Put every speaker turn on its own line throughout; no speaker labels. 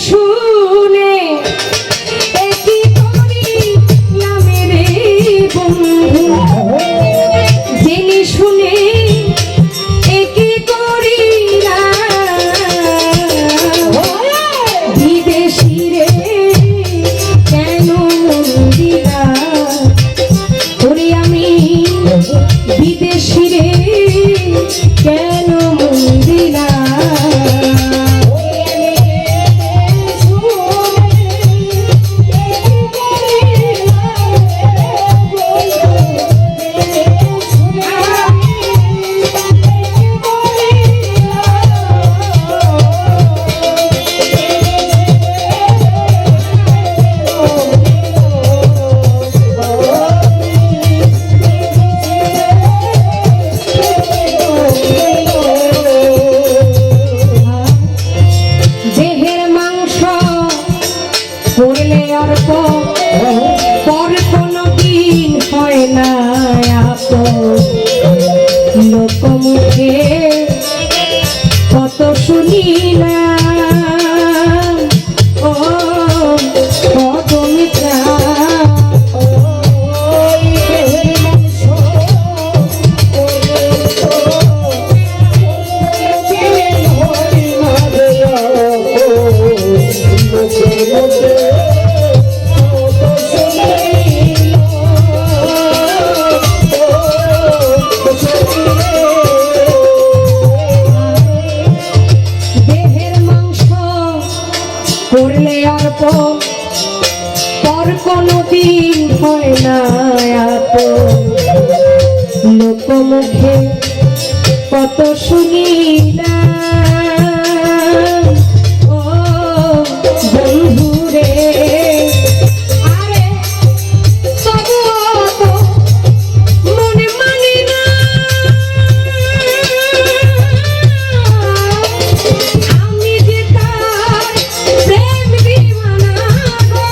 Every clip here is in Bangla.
শুনে একই করিলাম রে বন্ধু, জেনে শুনে একই করিলাম, বিদেশি রে কেন মন দিলা ওরে আমি, বিদেশি রে কেন মন দিলা। করলে অর্প পর কোনো দিন হয় না আপন, লোকমুখে কত শুনিলাম ও পদমিত্রা, করলে অর্প পর কোনো দিন হয় না আপন, লোকমুখে কত শুনিলাম ও বন্ধু রে, আরে তবুও তো মনে মানে না, আমি যে তার প্রেম দিওয়ানা গো,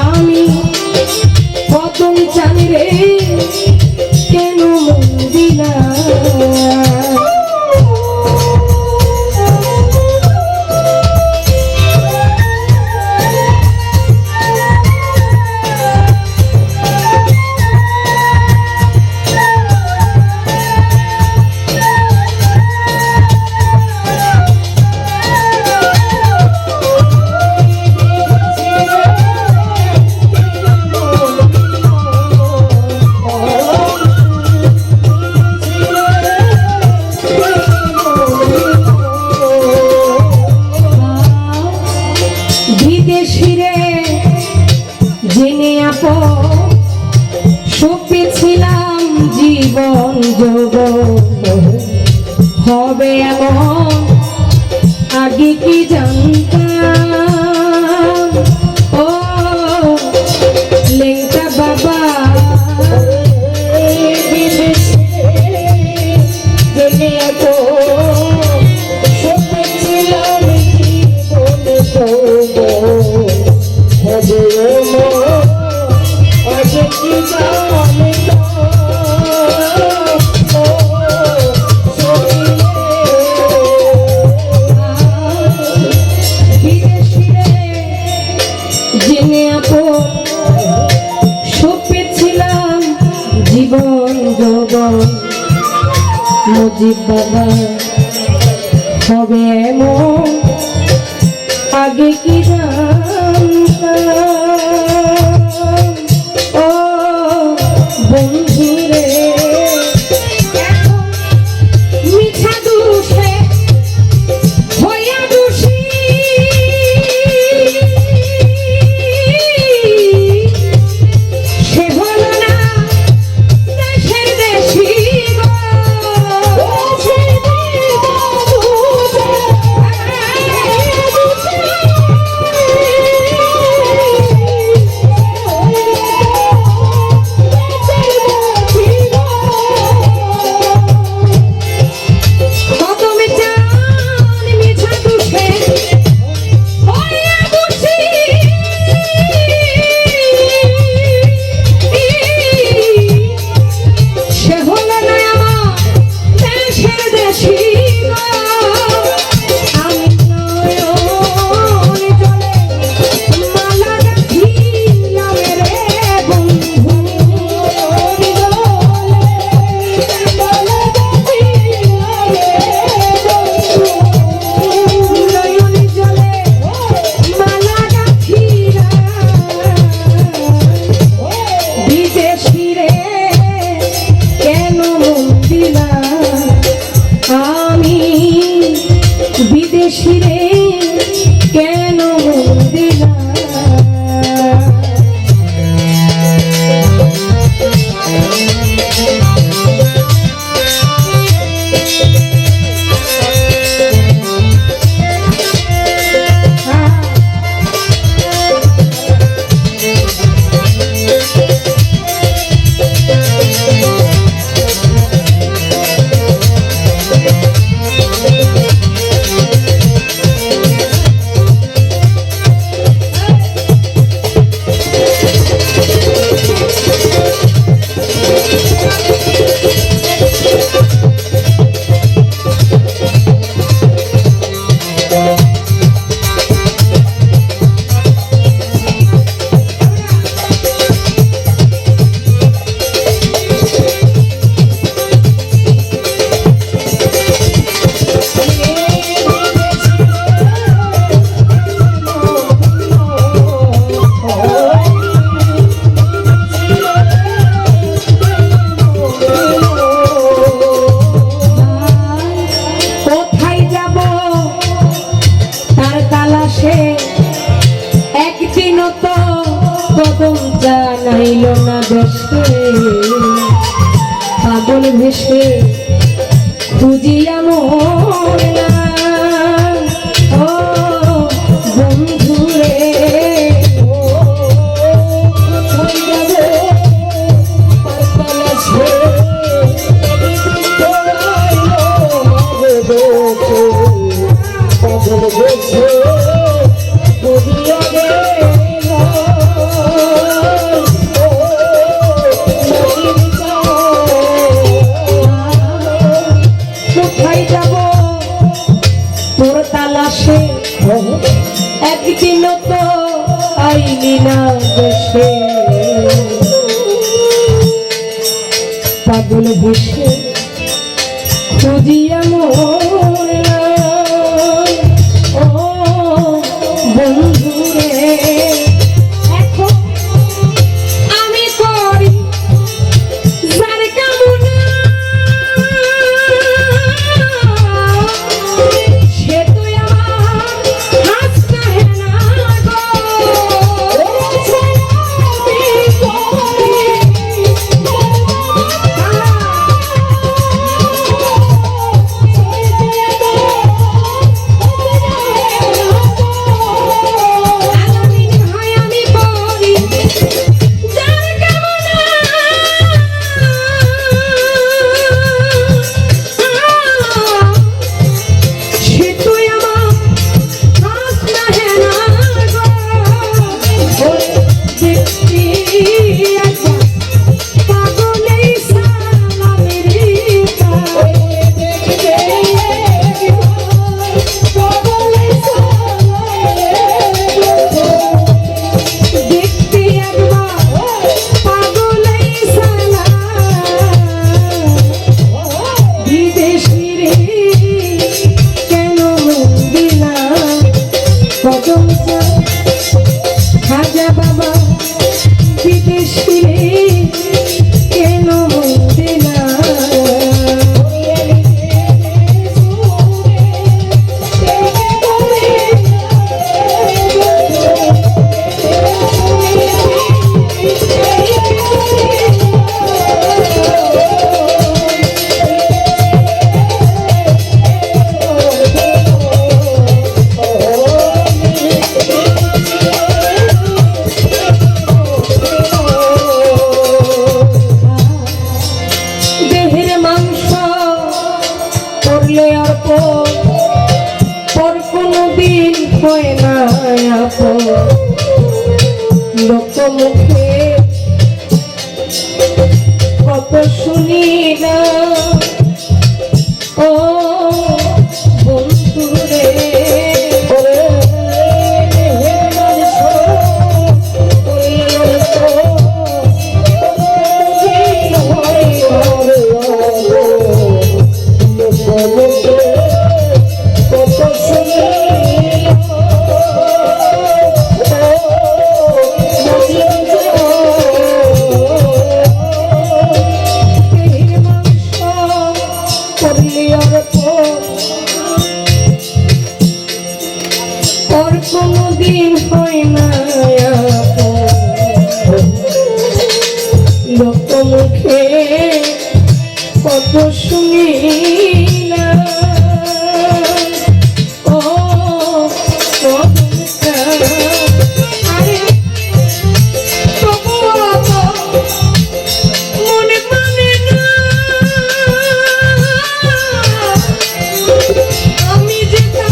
আমি কদম জানি রে কেন মন দিলা। জেনে আপন সুখে ছিলাম জীবন যৌবন হবে এমন আগে কি জানতাম ও লেঙ্কা বাবা, জেনে আপন সুখে ছিলাম জীবন যৌবন হবে আগে কি জানতাম জেনে আপন সুখে ছিলাম জীবন যৌবন, মুজিব বাবা হবে এমন আগে কি জানতাম ও বন্ধু রে মিছা দুষে হইয়া দোষী সে হলো না দেশের দেশী বিদেশিরে কেন দিলা একদিনও তো কদম জানাইল না দেশে পাগল ভেসে খুঁজিয়া মোর না ও বন্ধু রে একদিন তো আইলি না দেশে পাগল ভেসে খুঁজিয়া মোর ও বন্ধু রে এখন আমি করি যার কামনা সে তো কদম চাঁদ খাজা বাবা বিদেশি রে কেন মদিনা লোকমুখে কত শুনি না ও বন্ধুরে কোনদিন হয় না লোকমুখে কত শুনি না ও মনে মানে না আমি যেটা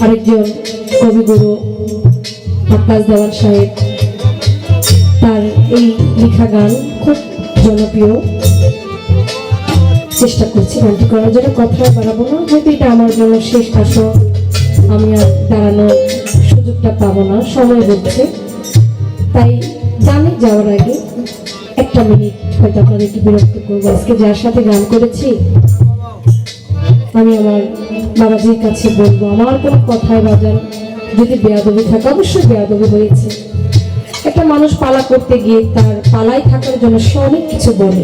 আরেকজন কবিগুরু আব্বাস দেওয়ান সাহেব তার এই লেখা গান খুব জনপ্রিয় চেষ্টা করছি গানটি করার জন্য কথা বাড়াবো না হয়তো এটা আমার জন্য শেষ আসর আমি আর দাঁড়ানোর সুযোগটা পাবো না সময় বলছে তাই গানে যাওয়ার আগে একটা মিনিট হয়তো আপনাদেরকে বিরক্ত করবো আজকে যার সাথে গান করেছি আমি আমার বাবাজির কাছে বলবো আমার কোনো কথায় বাজার যদি বেয়াদবি থাকে অবশ্যই বেয়াদবি হয়েছে একটা মানুষ পালা করতে গিয়ে তার পালায় থাকার জন্য সে অনেক কিছু বলে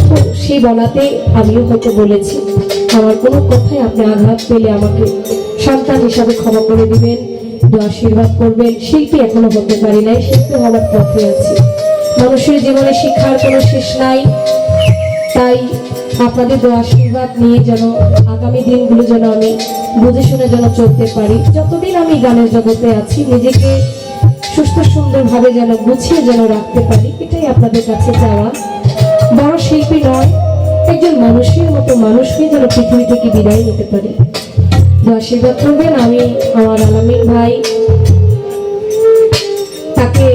তো সেই বলাতে আমিও হয়তো বলেছি আমার কোনো কথায় আপনি আঘাত পেলে আমাকে সন্তান হিসাবে ক্ষমা করে দিবেন একটু আশীর্বাদ করবেন। শিল্পী এখনো হতে পারি নাই, শিল্পী হওয়ার পথে আছি। মানুষের জীবনে শিক্ষার কোনো শেষ নাই, তাই আপনাদের আশীর্বাদ নিয়ে যেন আগামী দিনগুলো যেন আমি বুঝে শুনে যেন চলতে পারি। যতদিন আমি গানের জগতে আছি নিজেকে সুস্থ সুন্দরভাবে যেন গুছিয়ে যেন রাখতে পারি, এটাই আপনাদের কাছে চাওয়া। বড় শিল্পী নয়, একজন মানুষের মতো মানুষকে যেন পৃথিবী থেকে বিদায় নিতে পারি। আশীর্বাদ করবেন। আমি আমার আলামিন ভাই, তাকে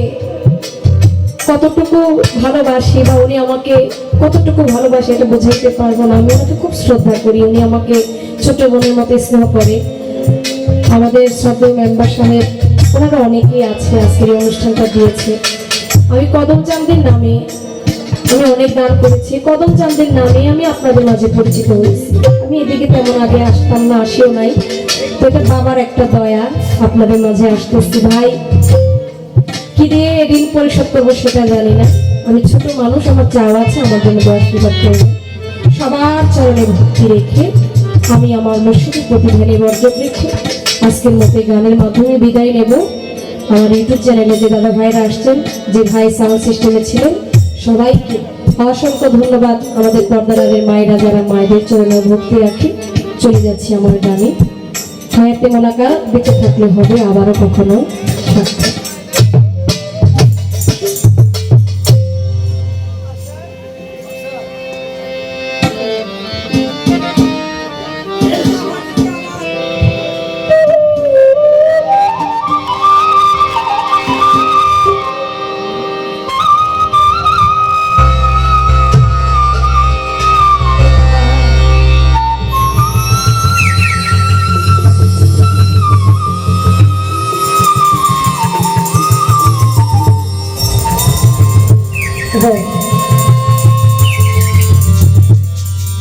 কতটুকু ভালোবাসি বা উনি আমাকে কতটুকু ভালোবাসে এটা বোঝাইতে পারবো না। আমি ওনাকে খুব শ্রদ্ধা করি, উনি আমাকে ছোট বোনের মতো স্নেহ করে। আমাদের শ্রদ্ধেয় মেম্বার সাহেব, ওনারা অনেকেই আছে আজকের এই অনুষ্ঠানটা দিয়েছে। আমি কদম চাঁদের নামে আমি অনেক গান করেছি, কদম চাঁদের নামে আমি আপনাদের মাঝে পরিচিত হয়েছি। আমি এদিকে তেমন আগে আসতাম না, আসিও নাই, তো এটা বাবার একটা দয়া, আপনাদের মাঝে আসতেছি। ভাই, কি দিয়ে ঋণ পরিশোধ করবো সেটা জানি না। আমি ছোট মানুষ, আমার চাওয়া আছে আমার জন্য আশীর্বাদ করবো। সবার চরণে ভক্তি রেখে আমি আমার মুর্শিদের প্রতি ধ্যানে বর্জক রেখে আজকের মতো গানের মাধ্যমে বিদায় নেব। আমার ইউটিউব চ্যানেলে যে দাদা ভাইরা আসছেন, যে ভাই সাউন্ড সিস্টেমে ছিলেন, সবাইকে অসংখ্য ধন্যবাদ। আমাদের পর্দারের মায়েরা যারা মায়েদের চরণে ভক্তি রাখে। চলে যাচ্ছি আমার গানে। হায়াতে মোলাকাত, বেঁচে থাকলে হবে আবারও কখনো সাক্ষাৎ।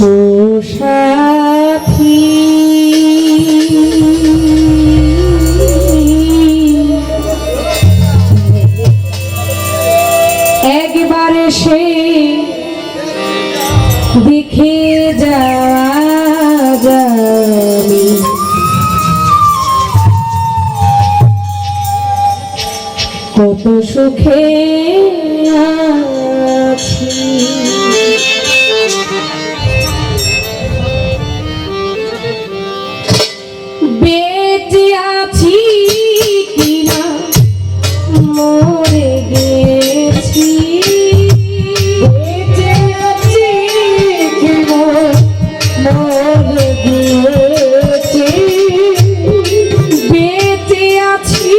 ও সাথী, একবার সে দেখে যাবি, কত সুখে আছি। বেঁচে আছি কিনা মরে গেছি, বেঁচে আছি কিনা মরে গেছি, বেঁচে আছি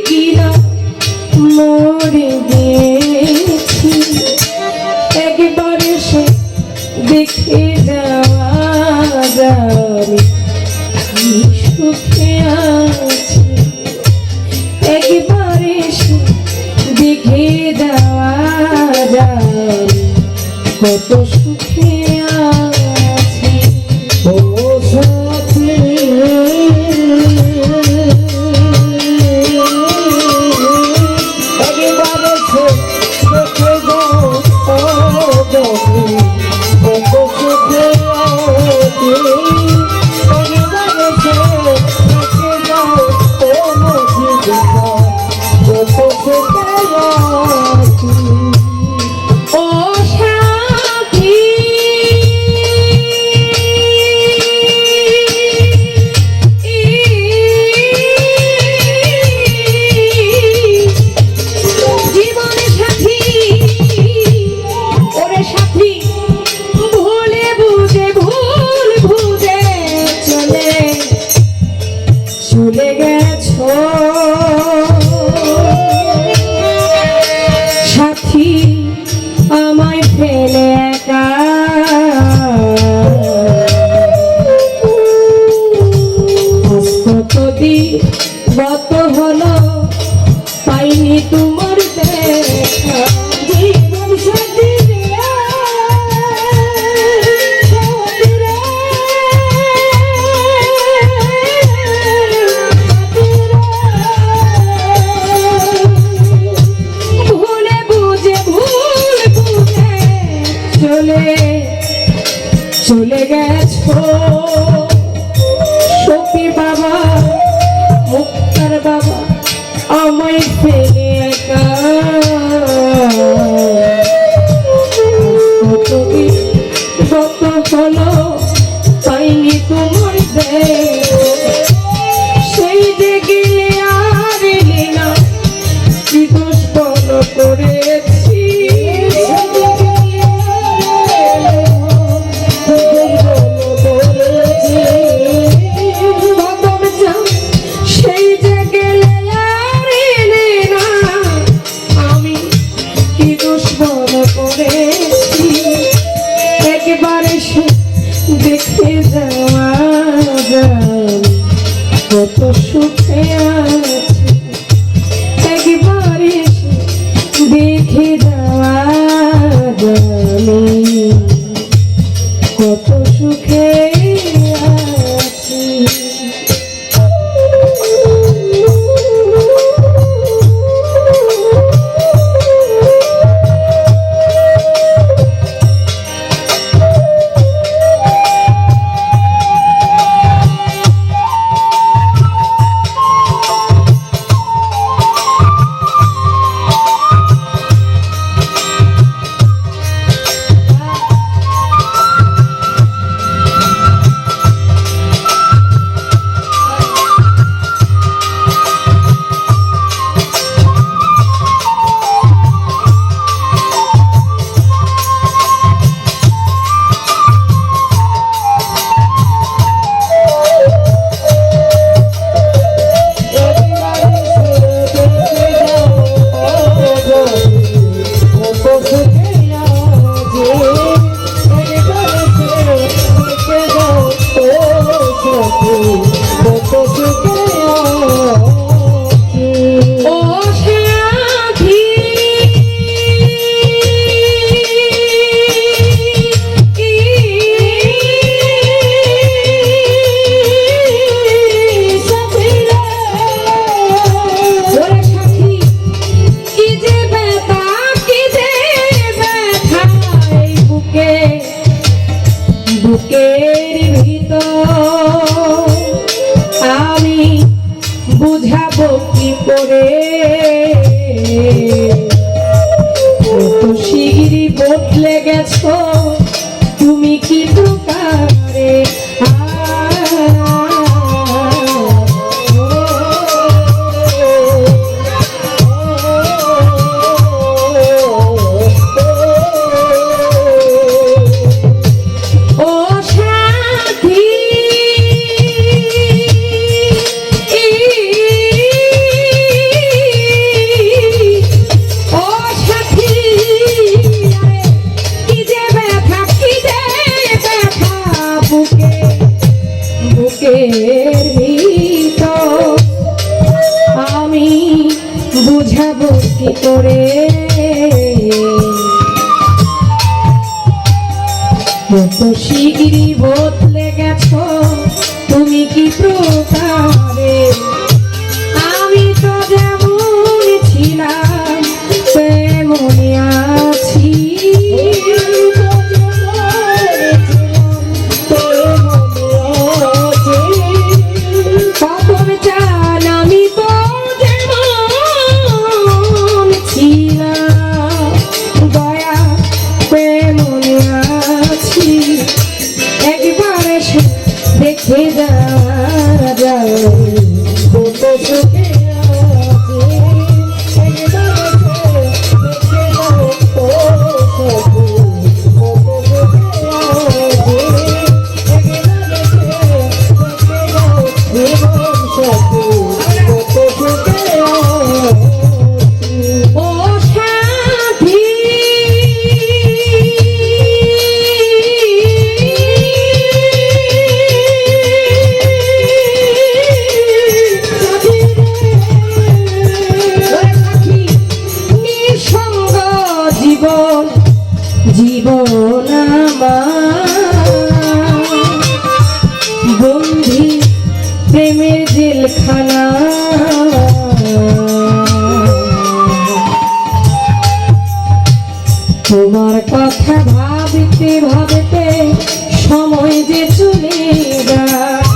কিনা মরে গেছি, একবার সে দেখে যাওয়া যাবে সুখে আছি, একবার সে দেখে যাওয়া যাবে কত সুখে আছি। ও সাথী, একবার সে দেখে যাও কত সুখে আছি, চলে গেছো সাথী আমায় ফেলে একা, কতদিন গত হলো পাইনি তোমার দেখা, জীবন সাথী চলে গেছো। সখী বাবা, মুক্তার বাবা, আমায় ফেলে একা কত হলো পাইনি তোমার সেই যে গেলে আর এলে না কি দোষ বলো করেছি সেই যে গেলে আর এলে না আমি কি দোষ বলো করেছি একবারে সে দেখে যাওয়া কত সুখে আছে একবারে দেখে যাওয়া জানি কত সুখে আছি বুকের ভিতর আমি বুঝাবো কি করে কত শিগগিরই বদলে গেছো তুমি কি প্রকারে বুকের ভিতর আমি বুঝাবো কি করে কত শিগগিরই বদলে গেছো তুমি কি প্রকারে আমি তো যেমন ছিলাম তেমনই আছি দেখে যাওয়া যায় কত সুখে জীবন বন্ধি প্রেমের জেলখানা তোমার কথা ভাবতে ভাবতে সময় যে চলে যায়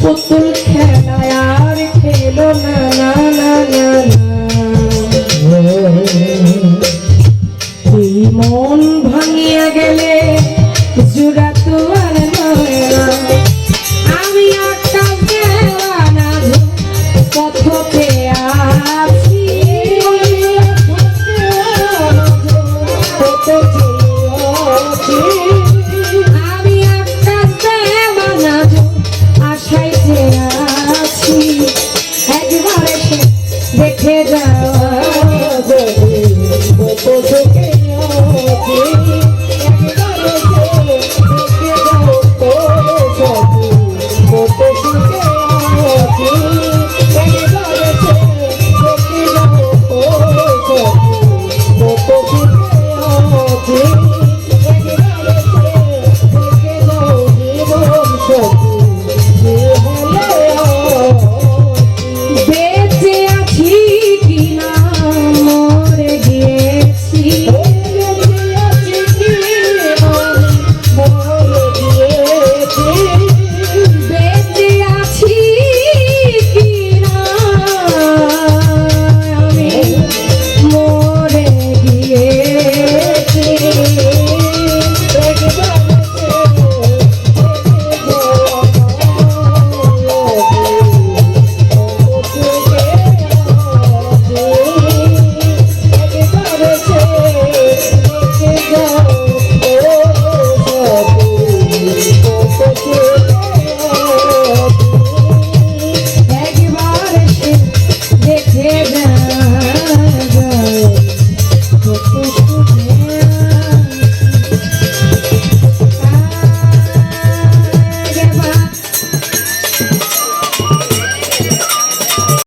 পুতুল খেলা আর খেলো না না না না তুই মন ভাঙিয়া গেলে জোড়া তো আর নয় না। আমি আকাশ দেওয়ানা পথে আছি আমি আকাশ দেওয়ানা আশায় যে আছি একবার এসে দেখে যাওয়া বেঁচে আছি কিনা মরে গিয়েছি বেঁচে আছি কিনা আমি মরে গিয়েছি দেখে যা